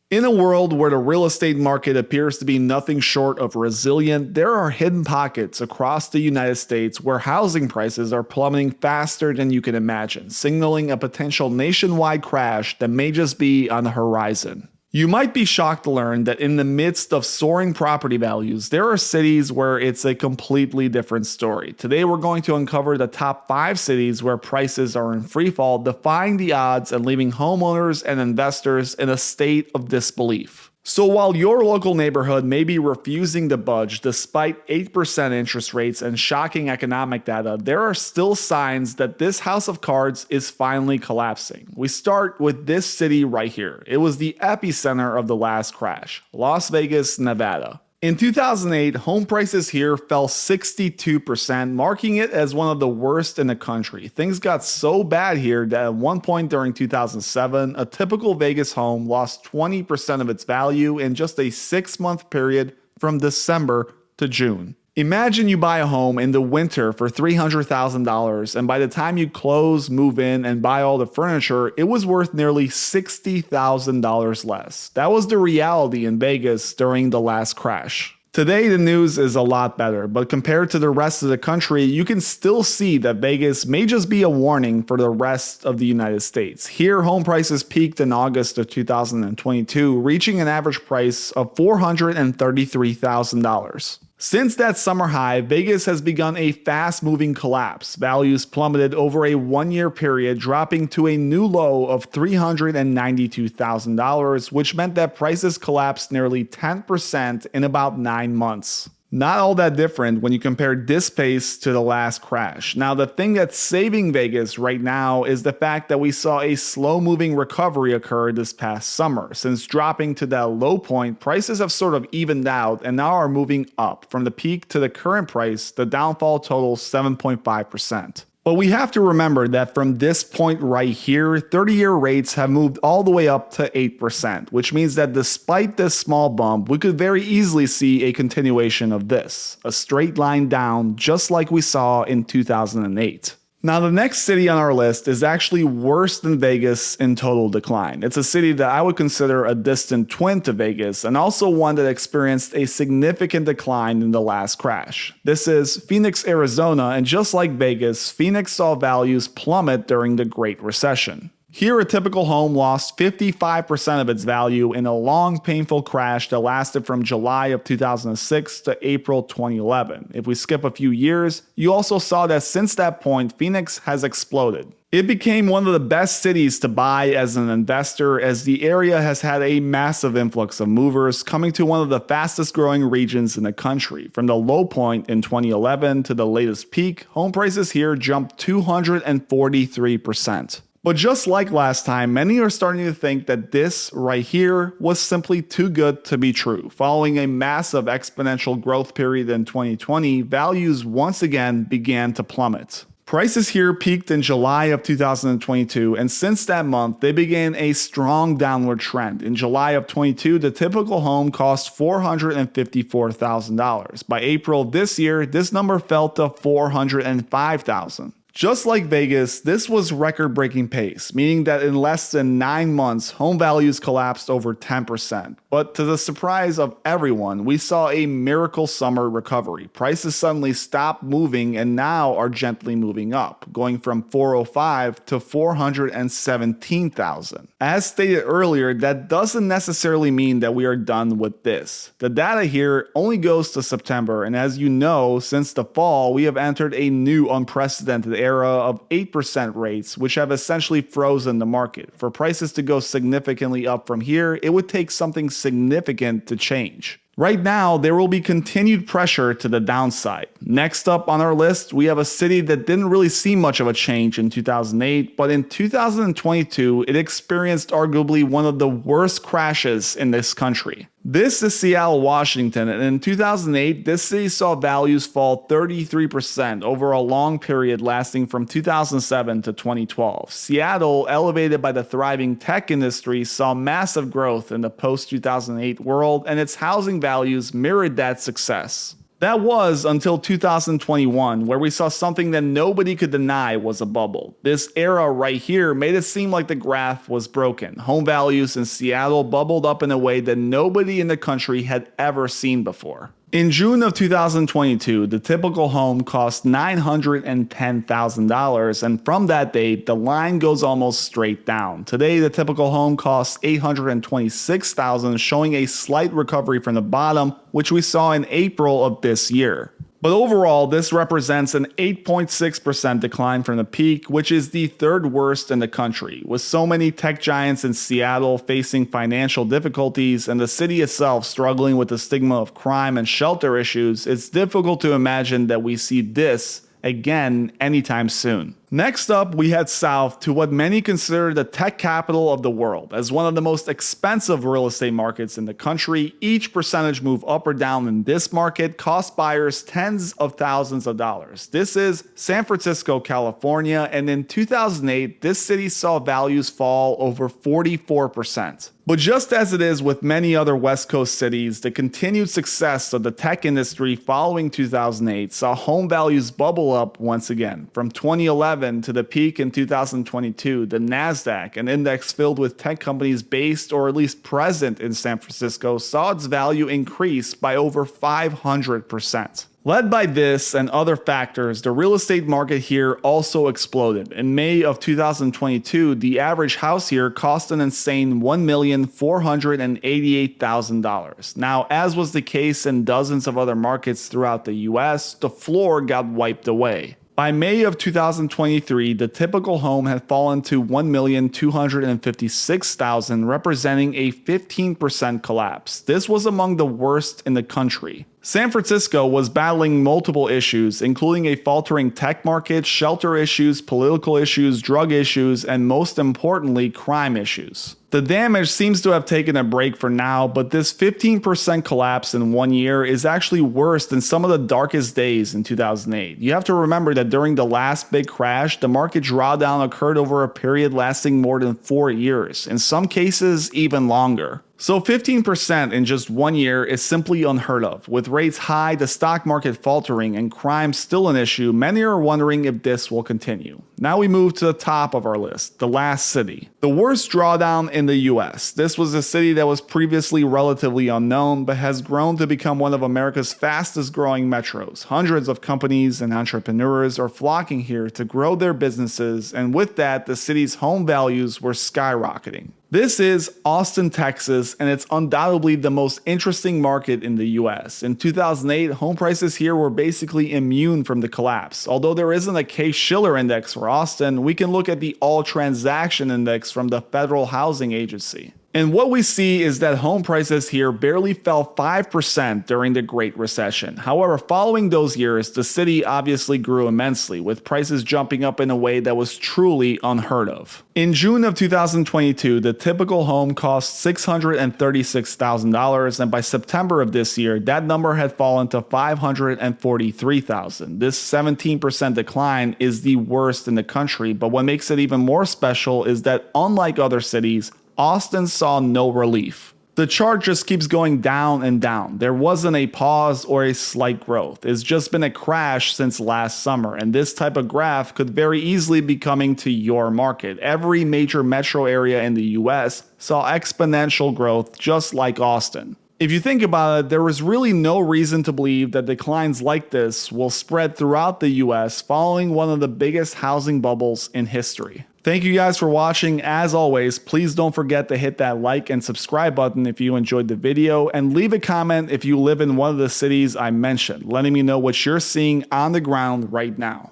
In a world where the real estate market appears to be nothing short of resilient, there are hidden pockets across the United States where housing prices are plummeting faster than you can imagine, signaling a potential nationwide crash that may just be on the horizon. You might be shocked to learn that in the midst of soaring property values, there are cities where it's a completely different story. Today, we're going to uncover the top 5 cities where prices are in freefall, defying the odds and leaving homeowners and investors in a state of disbelief. So while your local neighborhood may be refusing to budge despite 8% interest rates and shocking economic data, there are still signs that this house of cards is finally collapsing. We start with this city right here. It was the epicenter of the last crash, Las Vegas, Nevada. In 2008, home prices here fell 62%, marking it as one of the worst in the country. Things got so bad here that at one point during 2007, a typical Vegas home lost 20% of its value in just a 6-month period from December to June. Imagine you buy a home in the winter for $300,000, and by the time you close, move in, and buy all the furniture, it was worth nearly $60,000 less. That was the reality in Vegas during the last crash. Today, the news is a lot better, but compared to the rest of the country, you can still see that Vegas may just be a warning for the rest of the United States. Here, home prices peaked in August of 2022, reaching an average price of $433,000. Since that summer high, Vegas has begun a fast-moving collapse. Values plummeted over a 1-year period, dropping to a new low of $392,000, which meant that prices collapsed nearly 10% in about 9 months. Not all that different when you compare this pace to the last crash. Now, the thing that's saving Vegas right now is the fact that we saw a slow-moving recovery occur this past summer. Since dropping to that low point, prices have sort of evened out and now are moving up. From the peak to the current price, the downfall totals 7.5%. But we have to remember that from this point right here, 30-year rates have moved all the way up to 8%, which means that despite this small bump, we could very easily see a continuation of this, a straight line down just like we saw in 2008. Now, the next city on our list is actually worse than Vegas in total decline. It's a city that I would consider a distant twin to Vegas, and also one that experienced a significant decline in the last crash. This is Phoenix, Arizona, and just like Vegas, Phoenix saw values plummet during the Great Recession. Here, a typical home lost 55% of its value in a long, painful crash that lasted from July of 2006 to April 2011. If we skip a few years, you also saw that since that point, Phoenix has exploded. It became one of the best cities to buy as an investor, as the area has had a massive influx of movers, coming to one of the fastest growing regions in the country. From the low point in 2011 to the latest peak, home prices here jumped 243%. But just like last time, many are starting to think that this right here was simply too good to be true. Following a massive exponential growth period in 2020, values once again began to plummet. Prices here peaked in July of 2022, and since that month, they began a strong downward trend. In July of 22, the typical home cost $454,000. By April of this year, this number fell to $405,000. Just like Vegas, this was record-breaking pace, meaning that in less than 9 months, home values collapsed over 10%. But to the surprise of everyone, we saw a miracle summer recovery. Prices suddenly stopped moving and now are gently moving up, going from $405,000 to $417,000. As stated earlier, that doesn't necessarily mean that we are done with this. The data here only goes to September, and as you know, since the fall, we have entered a new unprecedented era of 8% rates, which have essentially frozen the market. For prices to go significantly up from here, it would take something significant to change. Right now, there will be continued pressure to the downside. Next up on our list, we have a city that didn't really see much of a change in 2008, but in 2022, it experienced arguably one of the worst crashes in this country. This is Seattle, Washington, and in 2008, this city saw values fall 33% over a long period lasting from 2007 to 2012. Seattle, elevated by the thriving tech industry, saw massive growth in the post-2008 world, and its housing values mirrored that success. That was until 2021, where we saw something that nobody could deny was a bubble. This era right here made it seem like the graph was broken. Home values in Seattle bubbled up in a way that nobody in the country had ever seen before. In June of 2022, the typical home cost $910,000, and from that date, the line goes almost straight down. Today, the typical home costs $826,000, showing a slight recovery from the bottom, which we saw in April of this year. But overall, this represents an 8.6% decline from the peak, which is the third worst in the country. With so many tech giants in Seattle facing financial difficulties and the city itself struggling with the stigma of crime and shelter issues, it's difficult to imagine that we see this again anytime soon. Next up, we head south to what many consider the tech capital of the world. As one of the most expensive real estate markets in the country, each percentage move up or down in this market costs buyers tens of thousands of dollars. This is San Francisco, California, and in 2008, this city saw values fall over 44%. But just as it is with many other West Coast cities, the continued success of the tech industry following 2008 saw home values bubble up once again. From 2011 to the peak in 2022, the NASDAQ, an index filled with tech companies based or at least present in San Francisco, saw its value increase by over 500%. Led by this and other factors, the real estate market here also exploded. In May of 2022, the average house here cost an insane $1,488,000. Now, as was the case in dozens of other markets throughout the US, the floor got wiped away. By May of 2023, the typical home had fallen to $1,256,000, representing a 15% collapse. This was among the worst in the country. San Francisco was battling multiple issues, including a faltering tech market, shelter issues, political issues, drug issues, and most importantly, crime issues. The damage seems to have taken a break for now, but this 15% collapse in 1 year is actually worse than some of the darkest days in 2008. You have to remember that during the last big crash, the market drawdown occurred over a period lasting more than 4 years, in some cases even longer. So 15% in just 1 year is simply unheard of. With rates high, the stock market faltering, and crime still an issue, many are wondering if this will continue. Now we move to the top of our list, the last city. The worst drawdown in the US. This was a city that was previously relatively unknown, but has grown to become one of America's fastest growing metros. Hundreds of companies and entrepreneurs are flocking here to grow their businesses, and with that, the city's home values were skyrocketing. This is Austin, Texas, and it's undoubtedly the most interesting market in the US. In 2008, home prices here were basically immune from the collapse. Although there isn't a Case-Shiller index for Austin, we can look at the All Transaction Index from the Federal Housing Agency. And what we see is that home prices here barely fell 5% during the Great Recession. However, following those years, the city obviously grew immensely, with prices jumping up in a way that was truly unheard of. In June of 2022, the typical home cost $636,000, and by September of this year, that number had fallen to $543,000. This 17% decline is the worst in the country, but what makes it even more special is that unlike other cities, Austin saw no relief. The chart just keeps going down and down. There wasn't a pause or a slight growth. It's just been a crash since last summer, and this type of graph could very easily be coming to your market. Every major metro area in the US saw exponential growth just like Austin. If you think about it, there is really no reason to believe that declines like this will spread throughout the US following one of the biggest housing bubbles in history. Thank you guys for watching. As always, please don't forget to hit that like and subscribe button if you enjoyed the video, and leave a comment if you live in one of the cities I mentioned, letting me know what you're seeing on the ground right now.